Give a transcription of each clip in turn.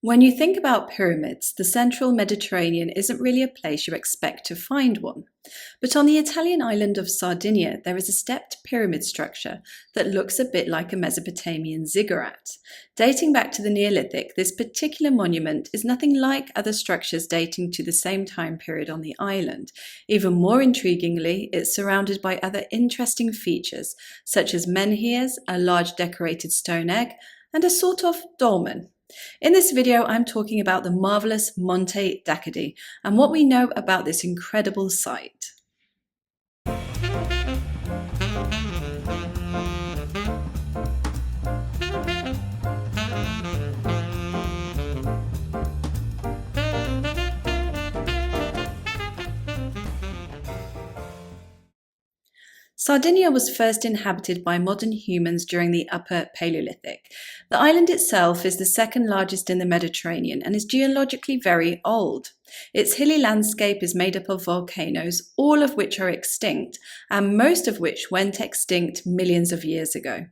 When you think about pyramids, the central Mediterranean isn't really a place you expect to find one. But on the Italian island of Sardinia, there is a stepped pyramid structure that looks a bit like a Mesopotamian ziggurat. Dating back to the Neolithic, this particular monument is nothing like other structures dating to the same time period on the island. Even more intriguingly, it's surrounded by other interesting features, such as menhirs, a large decorated stone egg, and a sort of dolmen. In this video, I'm talking about the marvelous Monte and what we know about this incredible site. Sardinia was first inhabited by modern humans during the Upper Paleolithic. The island itself is the second largest in the Mediterranean and is geologically very old. Its hilly landscape is made up of volcanoes, all of which are extinct, and most of which went extinct millions of years ago.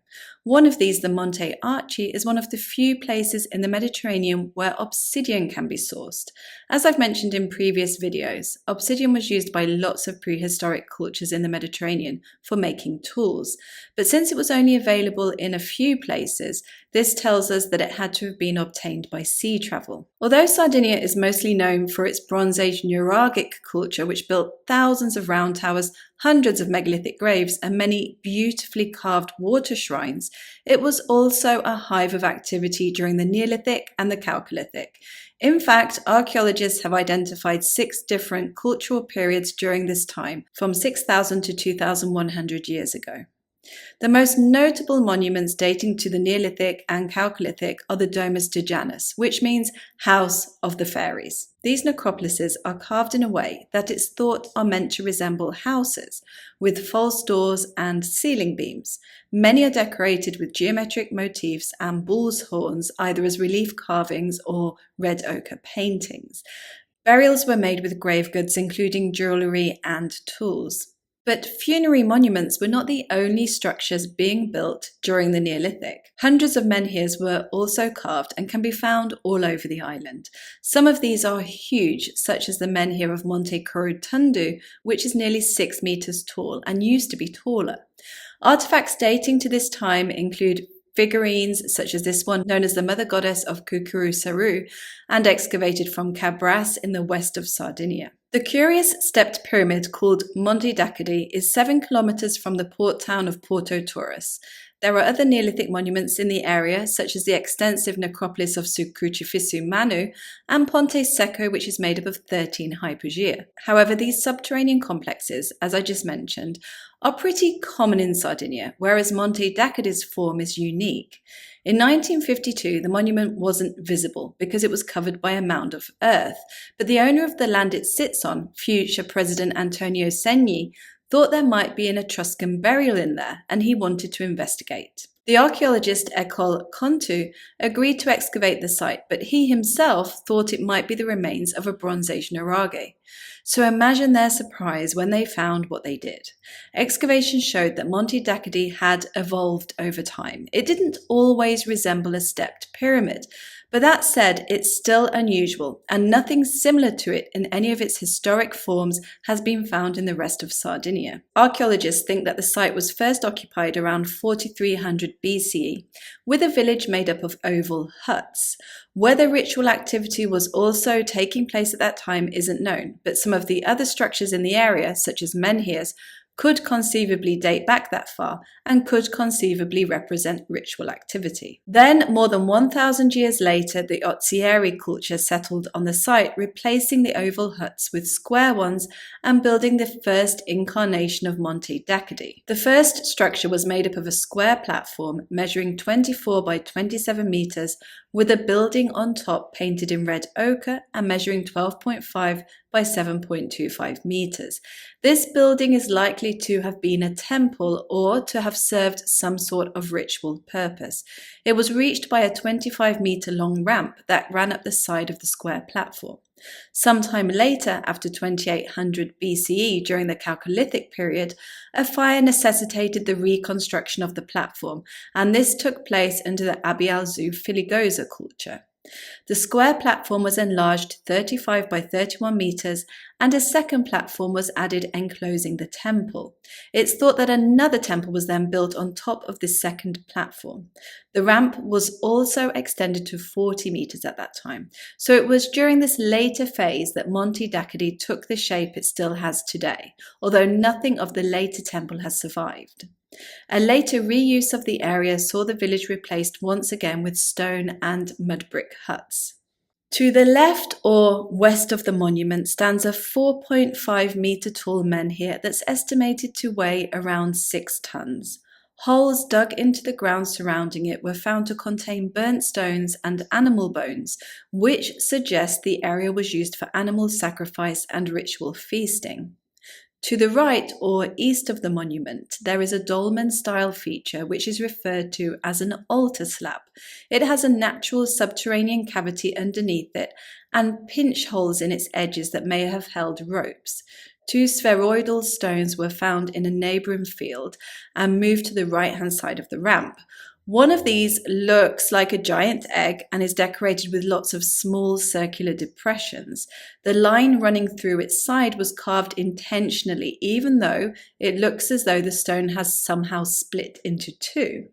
One of these, the Monte Archi, is one of the few places in the Mediterranean where obsidian can be sourced. As I've mentioned in previous videos, obsidian was used by lots of prehistoric cultures in the Mediterranean for making tools, but since it was only available in a few places, this tells us that it had to have been obtained by sea travel. Although Sardinia is mostly known for its Bronze Age nuragic culture, which built thousands of round towers, hundreds of megalithic graves, and many beautifully carved water shrines, it was also a hive of activity during the Neolithic and the Chalcolithic. In fact, archaeologists have identified 6 different cultural periods during this time, from 6,000 to 2,100 years ago. The most notable monuments dating to the Neolithic and Chalcolithic are the Domus de Janus, which means House of the Fairies. These necropolises are carved in a way that it's thought are meant to resemble houses, with false doors and ceiling beams. Many are decorated with geometric motifs and bull's horns, either as relief carvings or red ochre paintings. Burials were made with grave goods, including jewellery and tools. But funerary monuments were not the only structures being built during the Neolithic. Hundreds of menhirs were also carved and can be found all over the island. Some of these are huge, such as the menhir of Monte Contu, which is nearly 6 meters tall and used to be taller. Artefacts dating to this time include figurines such as this one, known as the mother goddess of Kukuru Saru, and excavated from Cabras in the west of Sardinia. The curious stepped pyramid called Monte is 7 kilometers from the port town of Porto Torres. There are other Neolithic monuments in the area, such as the extensive necropolis of Su Crucifixu Manu and Ponte Secco, which is made up of 13 hypogea. However, these subterranean complexes, as I just mentioned, are pretty common in Sardinia, whereas Monte Dacide's form is unique. In 1952, the monument wasn't visible because it was covered by a mound of earth, but the owner of the land it sits on, future President Antonio Segni, thought there might be an Etruscan burial in there, and he wanted to investigate. The archaeologist Contu agreed to excavate the site, but he himself thought it might be the remains of a Bronze Age nuraghe. So imagine their surprise when they found what they did. Excavation showed that Monte Dacide had evolved over time. It didn't always resemble a stepped pyramid, but that said, it's still unusual, and nothing similar to it in any of its historic forms has been found in the rest of Sardinia. Archaeologists think that the site was first occupied around 4300 BCE, with a village made up of oval huts. Whether ritual activity was also taking place at that time isn't known, but some of the other structures in the area, such as menhirs, could conceivably date back that far and could conceivably represent ritual activity. Then, more than 1,000 years later, the Ozieri culture settled on the site, replacing the oval huts with square ones and building the first incarnation of Monte Dacide. The first structure was made up of a square platform measuring 24 by 27 meters, with a building on top painted in red ochre and measuring 12.5 by 7.25 meters. This building is likely to have been a temple or to have served some sort of ritual purpose. It was reached by a 25-meter long ramp that ran up the side of the square platform. Sometime later, after 2800 BCE, during the Chalcolithic period, a fire necessitated the reconstruction of the platform, and this took place under the Abialzu Filigoza culture. The square platform was enlarged to 35 by 31 meters, and a second platform was added enclosing the temple. It's thought that another temple was then built on top of this second platform. The ramp was also extended to 40 meters at that time. So it was during this later phase that Monte Dacadi took the shape it still has today, although nothing of the later temple has survived. A later reuse of the area saw the village replaced once again with stone and mud brick huts. To the left or west of the monument stands a 4.5 meter tall menhir that's estimated to weigh around 6 tons. Holes dug into the ground surrounding it were found to contain burnt stones and animal bones, which suggests the area was used for animal sacrifice and ritual feasting. To the right or east of the monument, there is a dolmen-style feature which is referred to as an altar slab. It has a natural subterranean cavity underneath it and pinch holes in its edges that may have held ropes. 2 spheroidal stones were found in a neighbouring field and moved to the right-hand side of the ramp. One of these looks like a giant egg and is decorated with lots of small circular depressions. The line running through its side was carved intentionally, even though it looks as though the stone has somehow split into 2.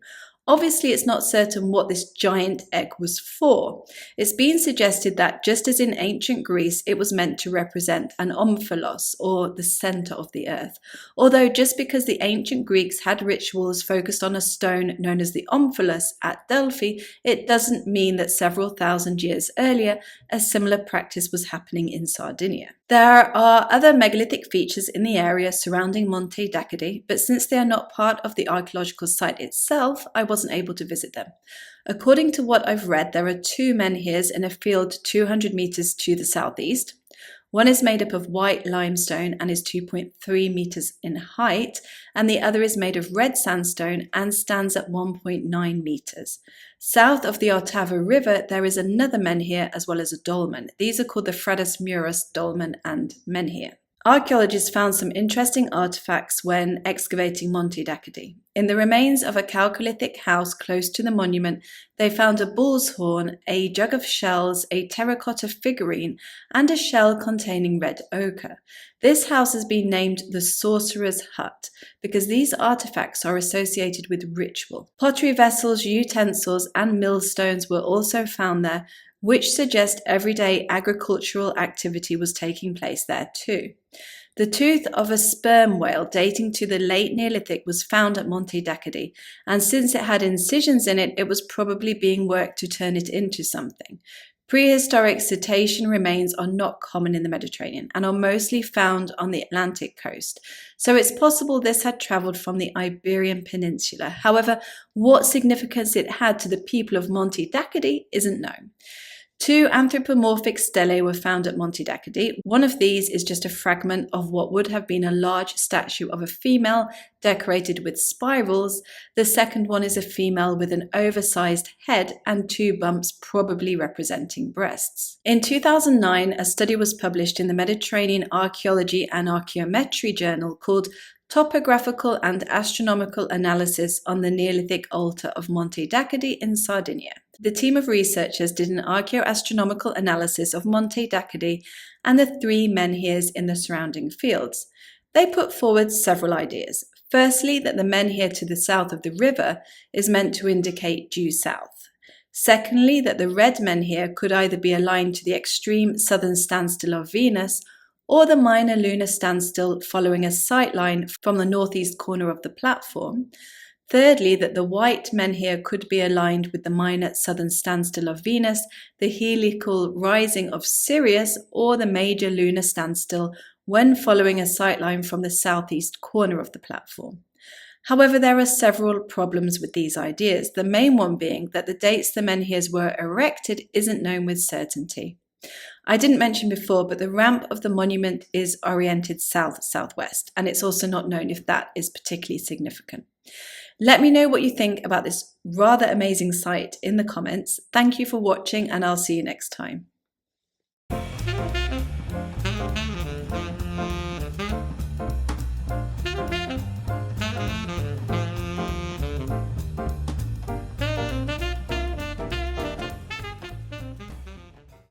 Obviously, it's not certain what this giant egg was for. It's been suggested that, just as in ancient Greece, it was meant to represent an omphalos, or the center of the earth. Although just because the ancient Greeks had rituals focused on a stone known as the omphalos at Delphi, it doesn't mean that several thousand years earlier, a similar practice was happening in Sardinia. There are other megalithic features in the area surrounding Monte Dacadi, but since they are not part of the archaeological site itself, I wasn't able to visit them. According to what I've read, there are 2 menhirs in a field 200 meters to the southeast. One is made up of white limestone and is 2.3 meters in height, and the other is made of red sandstone and stands at 1.9 meters. South of the Ortava River, there is another menhir as well as a dolmen. These are called the Fradas Muras dolmen and menhir. Archaeologists found some interesting artifacts when excavating Monte Dacadi. In the remains of a Chalcolithic house close to the monument, they found a bull's horn, a jug of shells, a terracotta figurine, and a shell containing red ochre. This house has been named the Sorcerer's Hut because these artifacts are associated with ritual. Pottery vessels, utensils, and millstones were also found there, which suggest everyday agricultural activity was taking place there too. The tooth of a sperm whale dating to the late Neolithic was found at Monte Dacadi, and since it had incisions in it, it was probably being worked to turn it into something. Prehistoric cetacean remains are not common in the Mediterranean and are mostly found on the Atlantic coast, so it's possible this had travelled from the Iberian Peninsula. However, what significance it had to the people of Monte Dacadi isn't known. 2 anthropomorphic stelae were found at Monte Dacadi. One of these is just a fragment of what would have been a large statue of a female decorated with spirals. The second one is a female with an oversized head and 2 bumps, probably representing breasts. In 2009, a study was published in the Mediterranean Archaeology and Archaeometry journal called Topographical and Astronomical Analysis on the Neolithic Altar of Monte Dacadi in Sardinia. The team of researchers did an archaeoastronomical analysis of Monte Dacadi and the 3 menhirs in the surrounding fields. They put forward several ideas. Firstly, that the menhir to the south of the river is meant to indicate due south. Secondly, that the red menhir could either be aligned to the extreme southern standstill of Venus or the minor lunar standstill following a sight line from the northeast corner of the platform. Thirdly, that the white menhir could be aligned with the minor southern standstill of Venus, the heliacal rising of Sirius, or the major lunar standstill when following a sight line from the southeast corner of the platform. However, there are several problems with these ideas, the main one being that the dates the menhirs were erected isn't known with certainty. I didn't mention before, but the ramp of the monument is oriented south-southwest, and it's also not known if that is particularly significant. Let me know what you think about this rather amazing site in the comments. Thank you for watching, and I'll see you next time.